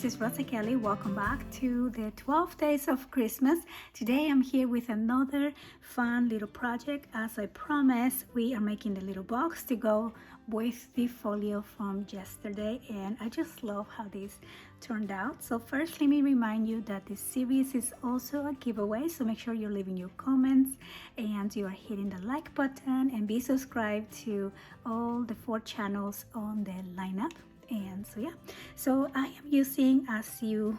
this is Rosa Kelly. Welcome back to the 12 days of Christmas. Today I'm here with another fun little project. As I promised, we are making the little box to go with the folio from yesterday, and I just love how this turned out. So first, let me remind you that this series is also a giveaway, so make sure you're leaving your comments and you are hitting the like button, and be subscribed to all the 4 channels on the lineup. And so yeah, so I am using, as you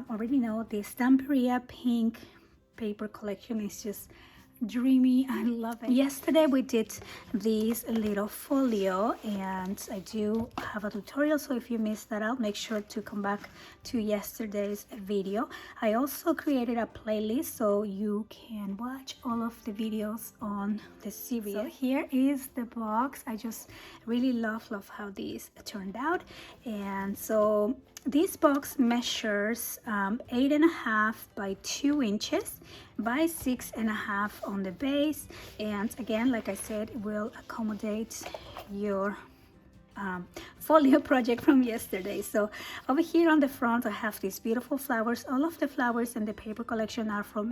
already know, the Stamperia pink paper collection. Is just dreamy. I love it. Yesterday we did this little folio, and I do have a tutorial, so if you missed that out, make sure to come back to yesterday's video. I also created a playlist so you can watch all of the videos on the series. So here is the box. I just really love how this turned out. And so this box measures 8.5 by 2 inches by 6.5 on the base, and again, like I said, it will accommodate your folio project from yesterday. So over here on the front, I have these beautiful flowers. All of the flowers in the paper collection are from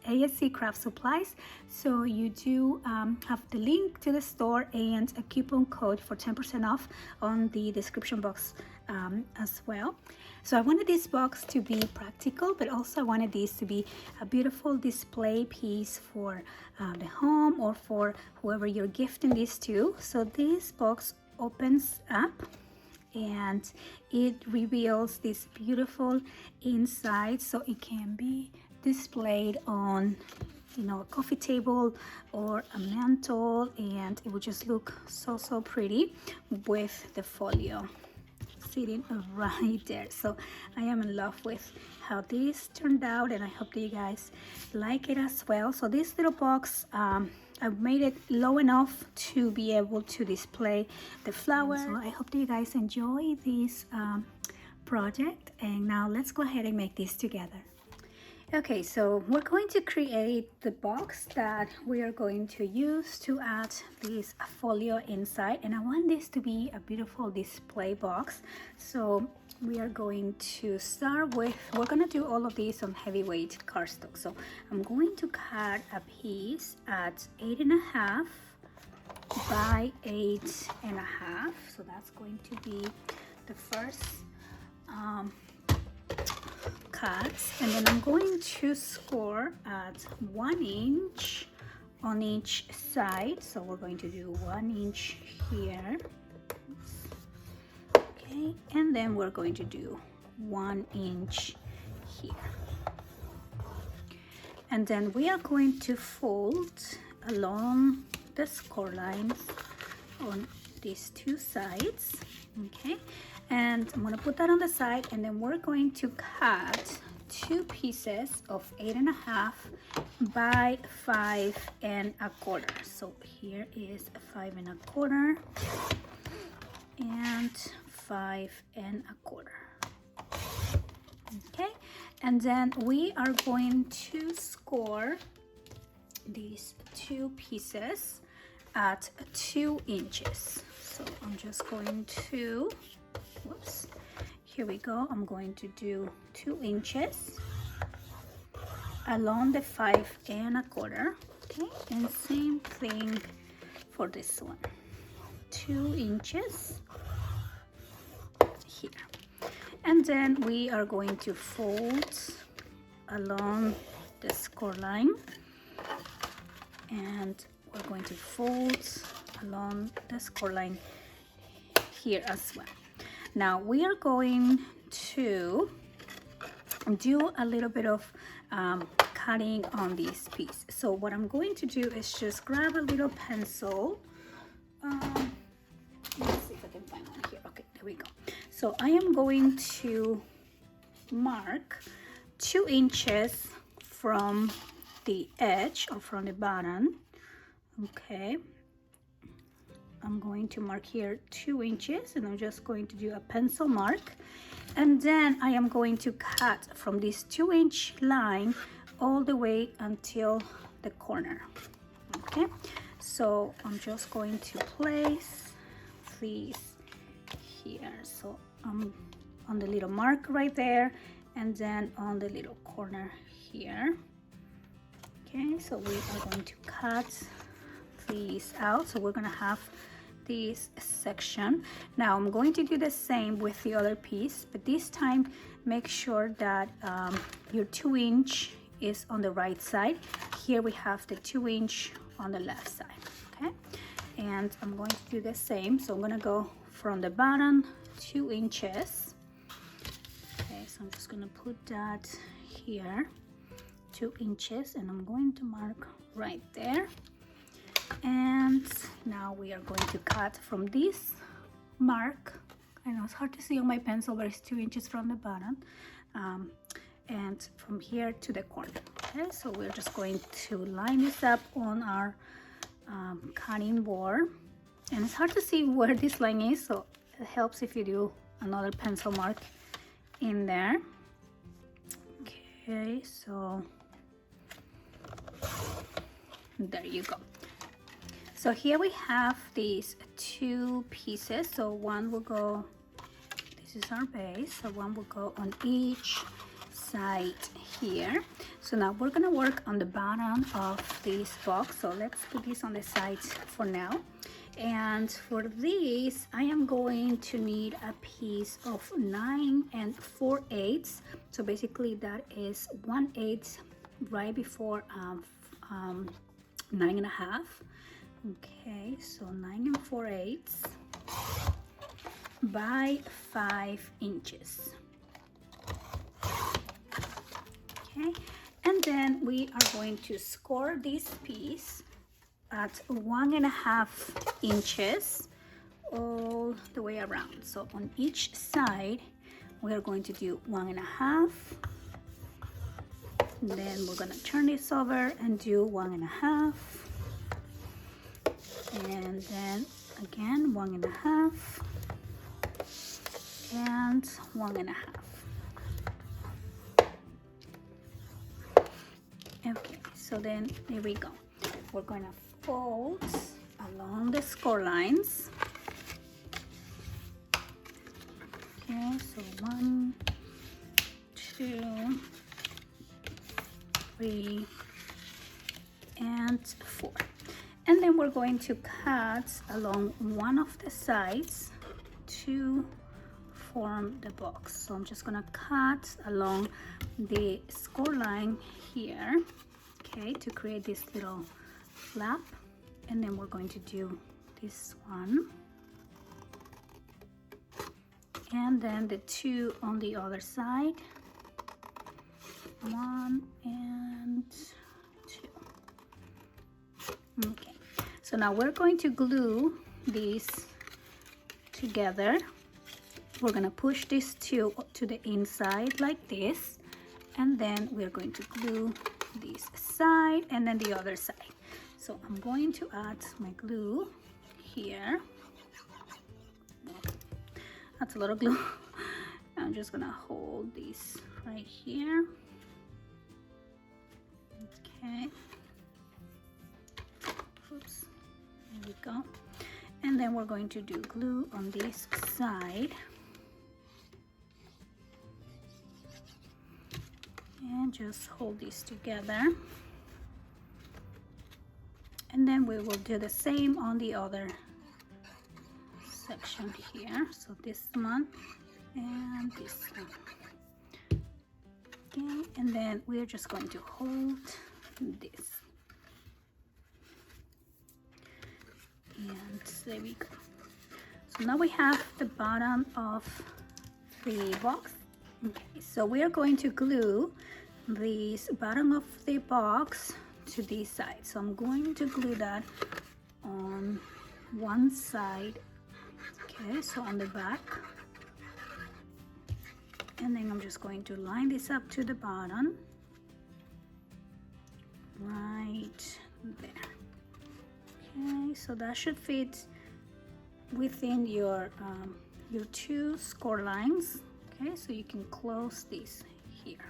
ASC Craft Supplies, so you do have the link to the store and a coupon code for 10% off on the description box as well. So I wanted this box to be practical, but also I wanted this to be a beautiful display piece for the home, or for whoever you're gifting this to. So this box opens up and it reveals this beautiful inside, so it can be displayed on, you know, a coffee table or a mantle, and it would just look so pretty with the folio sitting right there. So I am in love with how this turned out, and I hope that you guys like it as well. So this little box, I've made it low enough to be able to display the flowers. So I hope that you guys enjoy this project, and now let's go ahead and make this together. Okay, so we're going to create the box that we are going to use to add this folio inside, and I want this to be a beautiful display box. So we are going to start with, we're going to do all of these on heavyweight cardstock. So I'm going to cut a piece at 8.5 by 8.5. So that's going to be the first cuts, and then I'm going to score at 1 inch on each side. So we're going to do 1 inch here, okay, and then we're going to do 1 inch here, and then we are going to fold along the score lines on these 2 sides, okay. And I'm going to put that on the side, and then we're going to cut 2 pieces of 8.5 by 5.25. So here is 5.25 and 5.25. Okay, and then we are going to score these 2 pieces at 2 inches. So I'm just going to, whoops, here we go, I'm going to do 2 inches along the 5.25, okay, and same thing for this one, 2 inches here, and then we are going to fold along the score line, and we're going to fold along the score line here as well. Now we are going to do a little bit of cutting on this piece. So what I'm going to do is just grab a little pencil. Let's see if I can find one here. Okay, there we go. So I am going to mark 2 inches from the edge, or from the bottom. Okay, I'm going to mark here 2 inches, and I'm just going to do a pencil mark, and then I am going to cut from this 2 inch line all the way until the corner. Okay, so I'm just going to place these here. So I'm on the little mark right there, and then on the little corner here. Okay, so we are going to cut these out. So we're gonna have this section. Now I'm going to do the same with the other piece, but this time make sure that your 2-inch is on the right side. Here we have the 2-inch on the left side. Okay, and I'm going to do the same. So I'm gonna go from the bottom 2 inches. Okay, so I'm just gonna put that here, 2 inches, and I'm going to mark right there. And now we are going to cut from this mark. I know it's hard to see on my pencil, but it's 2 inches from the bottom, and from here to the corner. Okay, so we're just going to line this up on our cutting board, and it's hard to see where this line is, so it helps if you do another pencil mark in there. Okay, so there you go. So here we have these 2 pieces. So one will go, this is our base, so one will go on each side here. So now we're gonna work on the bottom of this box. So let's put this on the sides for now. And for this, I am going to need a piece of 9 4/8. So basically that is 1/8 right before 9 1/2. Okay, so 9 4/8 by 5 inches. Okay, and then we are going to score this piece at 1 1/2 inches all the way around. So on each side, we are going to do 1 1/2. Then we're gonna turn this over and do 1 1/2. And then again 1 1/2 and 1 1/2. Okay, so then here we go. We're going to fold along the score lines. Okay, so 1, 2, 3, and 4. And then we're going to cut along one of the sides to form the box. So I'm just gonna cut along the score line here, okay, to create this little flap. And then we're going to do this one. And then the 2 on the other side. 1 and 2. Okay, so now we're going to glue these together. We're gonna push these 2 to the inside like this, and then we're going to glue this side and then the other side. So I'm going to add my glue here. That's a lot of glue. I'm just gonna hold this right here. Okay. Oops. There we go. And then we're going to do glue on this side. And just hold these together. And then we will do the same on the other section here. So this one and this one. Okay, and then we're just going to hold this. And there we go. So now we have the bottom of the box. Okay, so we are going to glue this bottom of the box to this side. So I'm going to glue that on one side. Okay, so on the back. And then I'm just going to line this up to the bottom. Right there. Okay, so that should fit within your 2 score lines. Okay, so you can close this here.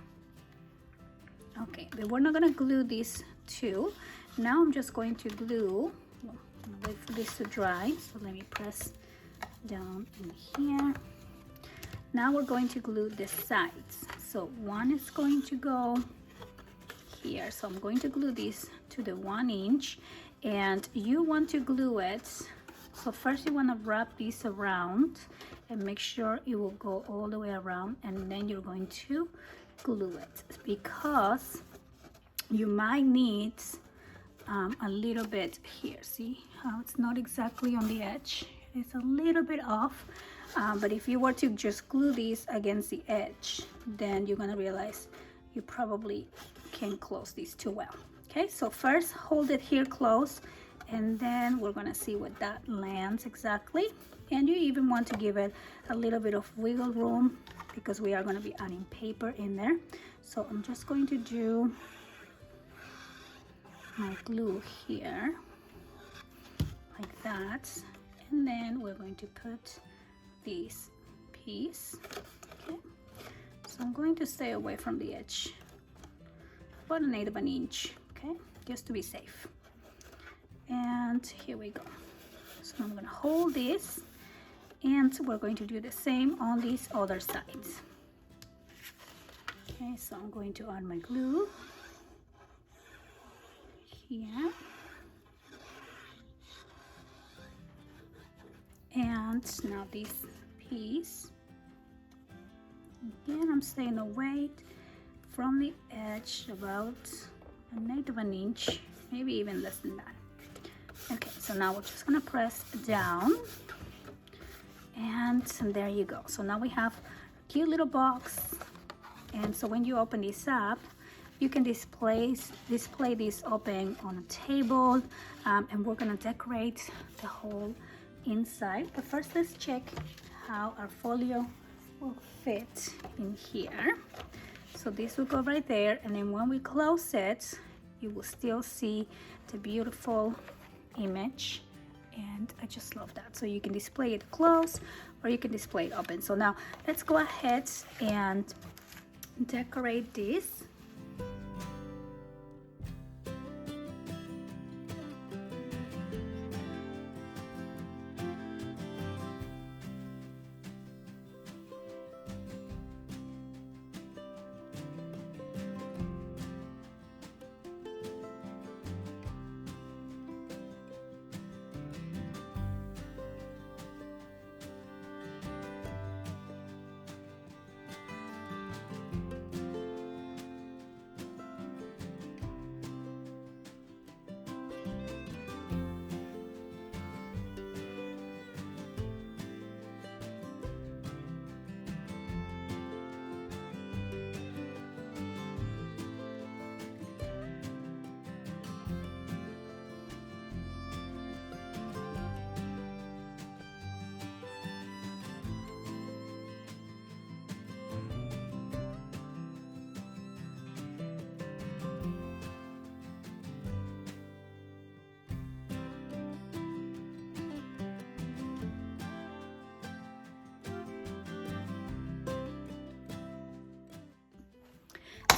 Okay, but we're not gonna glue these 2. Now I'm just going to glue, I'm gonna wait for this to dry. So let me press down in here. Now we're going to glue the sides. So one is going to go here. So I'm going to glue this to the 1 inch, and you want to glue it. So first you want to wrap this around and make sure it will go all the way around, and then you're going to glue it, because you might need a little bit here. See how it's not exactly on the edge, it's a little bit off, but if you were to just glue this against the edge, then you're gonna realize you probably can't close this too well. Okay, so first hold it here close, and then we're gonna see what that lands exactly. And you even want to give it a little bit of wiggle room, because we are going to be adding paper in there. So I'm just going to do my glue here like that, and then we're going to put this piece. Okay, so I'm going to stay away from the edge about 1/8 of an inch, okay, just to be safe. And here we go. So I'm going to hold this, and we're going to do the same on these other sides. Okay, so I'm going to add my glue here, and now this piece, again I'm staying away from the edge about 1/8 of an inch, maybe even less than that. Okay, so now we're just gonna press down, and there you go. So now we have a cute little box, and so when you open this up, you can display this open on a table, and we're gonna decorate the whole inside. But first, let's check how our folio will fit in here. So this will go right there, and then when we close it, you will still see the beautiful image, and I just love that. So you can display it closed, or you can display it open. So now let's go ahead and decorate this.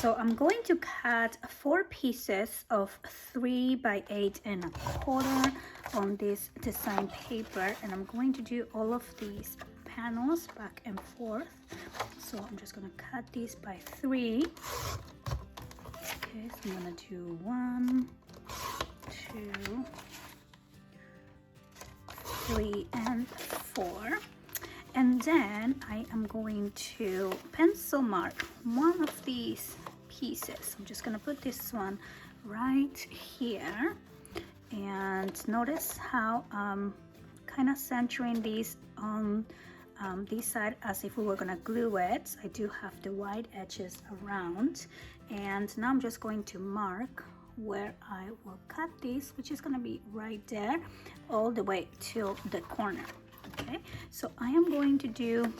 So I'm going to cut 4 pieces of 3 by 8 1/4 on this design paper, and I'm going to do all of these panels back and forth. So I'm just going to cut these by 3. Okay, so I'm going to do 1, 2, 3, and 4. And then I am going to pencil mark one of these pieces. I'm just going to put this one right here, and notice how I'm kind of centering these on this side as if we were going to glue it. I do have the white edges around, and now I'm just going to mark where I will cut this, which is going to be right there all the way to the corner. Okay, so I am going to do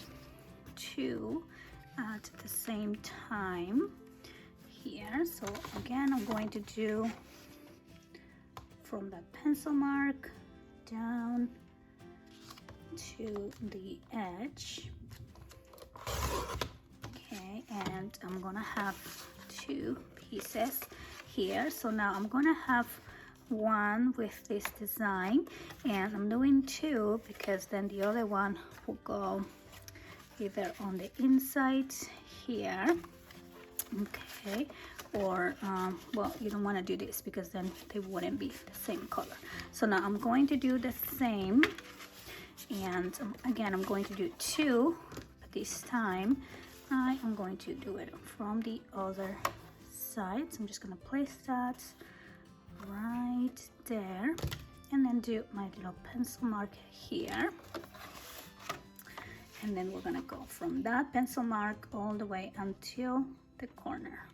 2 at the same time here. So again, I'm going to do from the pencil mark down to the edge. Okay, and I'm gonna have 2 pieces here. So now I'm gonna have one with this design, and I'm doing 2 because then the other one will go either on the inside here, okay, or well, you don't want to do this because then they wouldn't be the same color. So now I'm going to do the same, and again I'm going to do 2, but this time I am going to do it from the other side. So I'm just going to place that right there, and then do my little pencil mark here, and then we're going to go from that pencil mark all the way until the corner.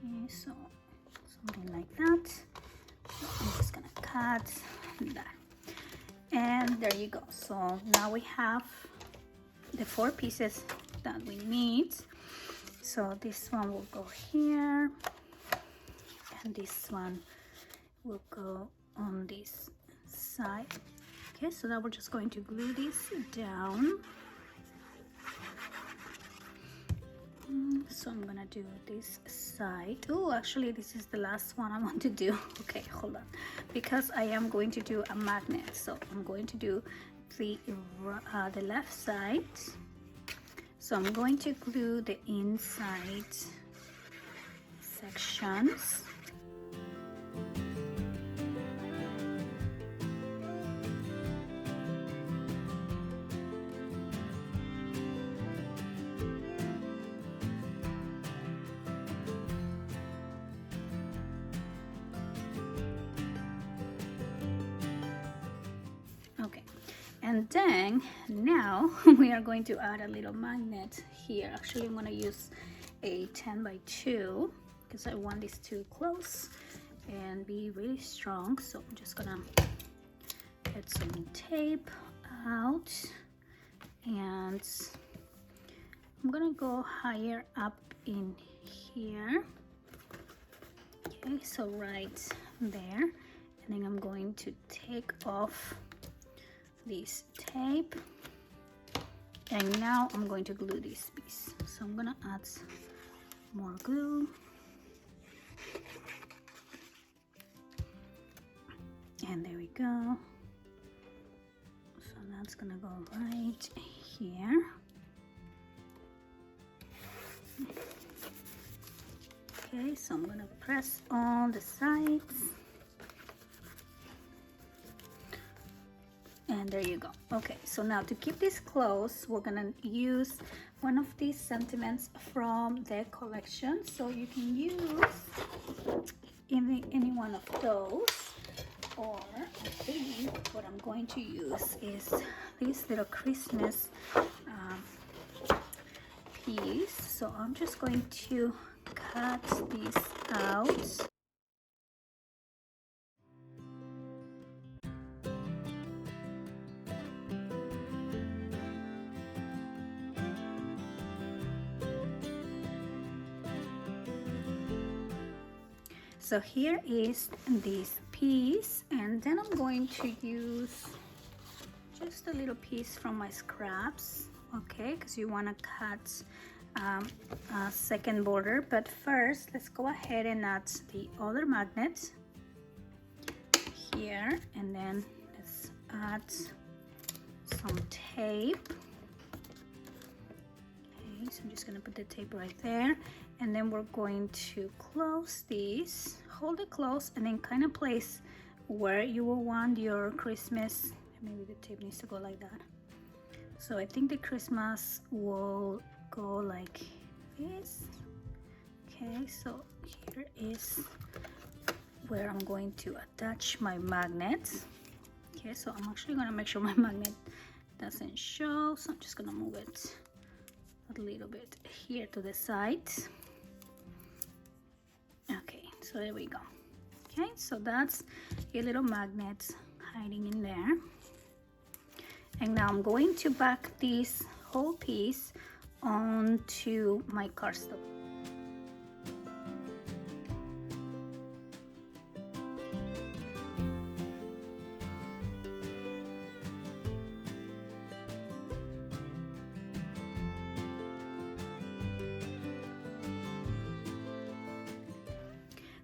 Okay, so something like that. So I'm just going to cut that, and there you go. So now we have the 4 pieces that we need. So this one will go here, and this one will go on this side. Okay, so now we're just going to glue this down. So I'm gonna do this side. Oh, actually this is the last one I want to do. Okay, hold on, because I am going to do a magnet. So I'm going to do the left side. So I'm going to glue the inside sections. Okay, and then now we are going to add a little magnet here. Actually, I'm going to use a 10 by 2 because I want this to close and be really strong. So I'm just gonna get some tape out, and I'm gonna go higher up in here. Okay, so right there, and then I'm going to take off this tape, and now I'm going to glue this piece. So I'm gonna add more glue, and there we go. So that's gonna go right here. Okay, so I'm gonna press on the sides, and there you go. Okay, so now to keep this close, we're gonna use one of these sentiments from the collection. So you can use any one of those, or I think what I'm going to use is this little Christmas piece. So I'm just going to cut this out. So here is this piece, and then I'm going to use just a little piece from my scraps, okay, because you want to cut a second border. But first, let's go ahead and add the other magnet here, and then let's add some tape. Okay, so I'm just going to put the tape right there, and then we're going to close this, hold it close, and then kind of place where you will want your Christmas. Maybe the tape needs to go like that. So I think the Christmas will go like this. Okay, so here is where I'm going to attach my magnet. Okay, so I'm actually going to make sure my magnet doesn't show, so I'm just going to move it a little bit here to the side. Okay, so there we go. Okay, so that's a little magnet hiding in there. And now I'm going to back this whole piece onto my cardstock.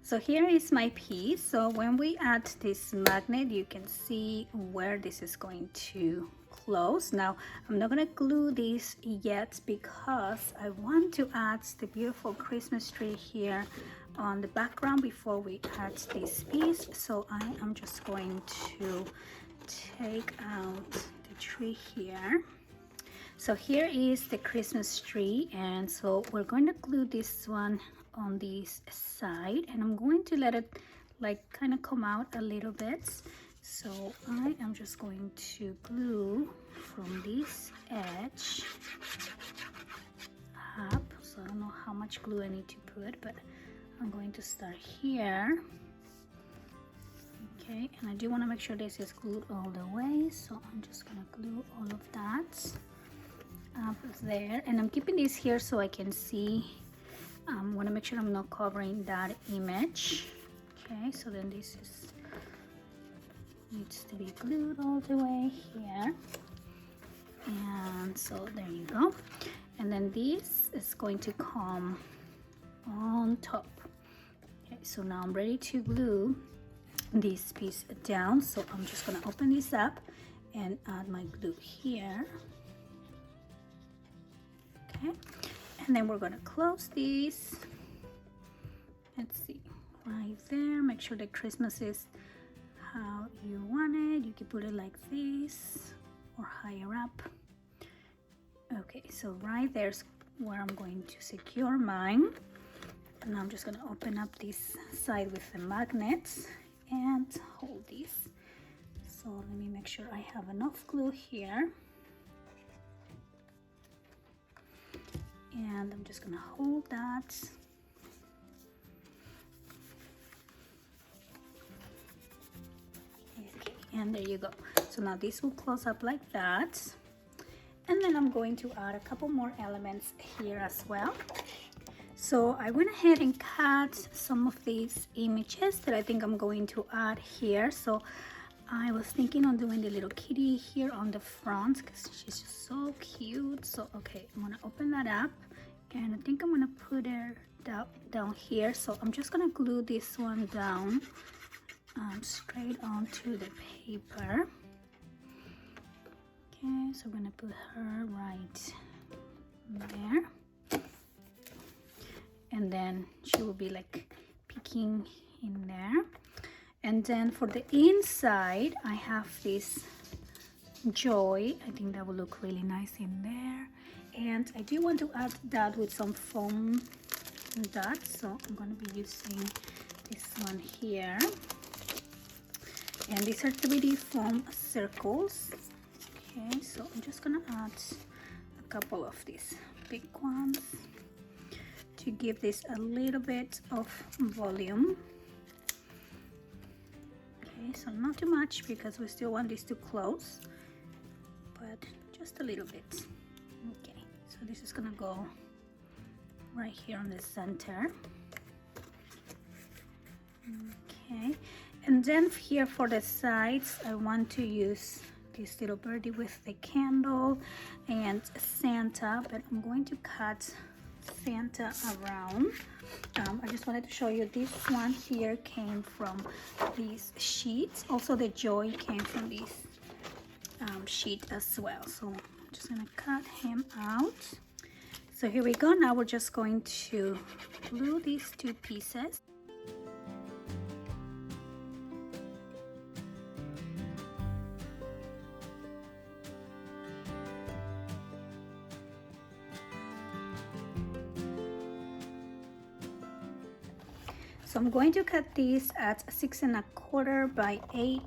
So here is my piece. So when we add this magnet, you can see where this is going to close. Now I'm not gonna glue this yet because I want to add the beautiful Christmas tree here on the background before we add this piece. So I am just going to take out the tree here. So here is the Christmas tree, and so we're going to glue this one on this side, and I'm going to let it like kind of come out a little bit. So I am just going to glue from this edge up. So I don't know how much glue I need to put, but I'm going to start here. Okay, and I do want to make sure this is glued all the way, so I'm just gonna glue all of that up there, and I'm keeping this here so I can see. Want to make sure I'm not covering that image. Okay, so then this needs to be glued all the way here, and so there you go. And then this is going to come on top. Okay, so now I'm ready to glue this piece down, so I'm just gonna open this up and add my glue here. Okay, and then we're gonna close this. Let's see, right there. Make sure that Christmas is how you want it. You can put it like this or higher up. Okay, so right there's where I'm going to secure mine. And I'm just gonna open up this side with the magnets and hold this. So let me make sure I have enough glue here. And I'm just gonna hold that. Okay, and there you go. So now this will close up like that. And then I'm going to add a couple more elements here as well. So I went ahead and cut some of these images that I think I'm going to add here. So I was thinking on doing the little kitty here on the front because she's just so cute. So okay, I'm gonna open that up, and I think I'm gonna put her down here. So I'm just gonna glue this one down straight onto the paper. Okay, so I'm gonna put her right there, and then she will be like peeking in there. And then for the inside, I have this joy. I think that will look really nice in there. And I do want to add that with some foam dots. So I'm going to be using this one here. And these are 3D foam circles. Okay, so I'm just going to add a couple of these big ones to give this a little bit of volume. Okay, so not too much because we still want this to close, but just a little bit. Okay, so this is gonna go right here on the center. Okay, and then here for the sides, I want to use this little birdie with the candle and Santa, but I'm going to cut Santa around. I just wanted to show you this one here came from these sheets. Also the joy came from this sheet as well. So I'm just gonna cut him out. So here we go. Now we're just going to glue these two pieces. So I'm going to cut these at 6 1/4 by 8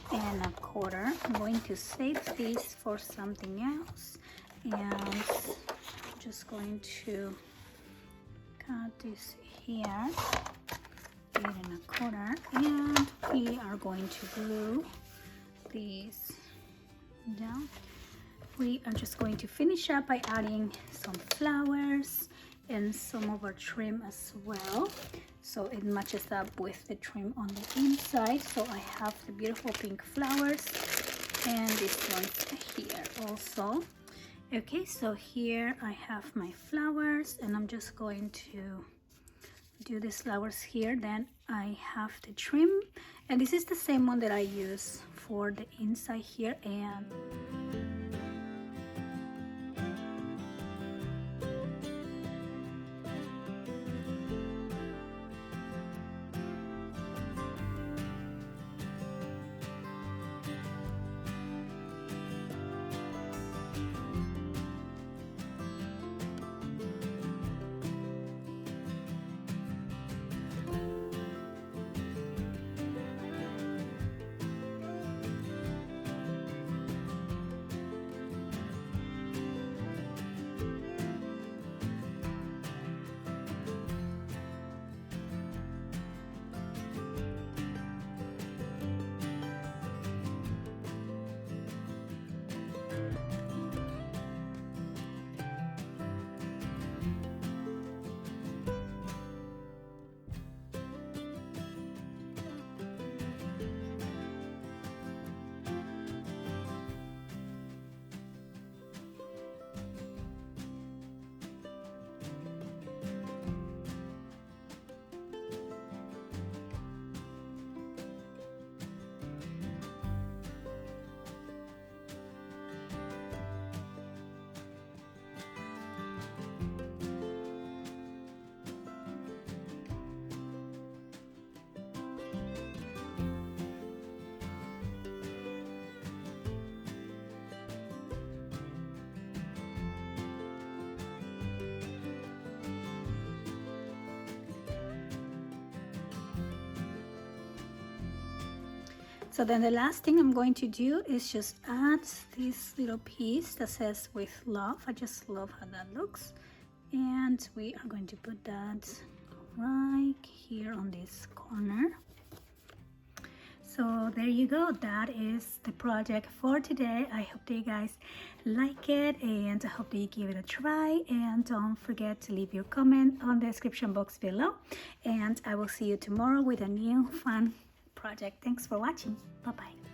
1/4. I'm going to save this for something else, and I'm just going to cut this here 8 1/4, and we are going to glue these down. We are just going to finish up by adding some flowers and some of our trim as well, so it matches up with the trim on the inside. So I have the beautiful pink flowers and this one here also. Okay, so here I have my flowers, and I'm just going to do these flowers here. Then I have the trim, and this is the same one that I use for the inside here. And so then the last thing I'm going to do is just add this little piece that says with love. I just love how that looks. And we are going to put that right here on this corner. So there you go. That is the project for today. I hope that you guys like it, and I hope that you give it a try. And don't forget to leave your comment on the description box below. And I will see you tomorrow with a new fun project. Thanks for watching. Bye bye.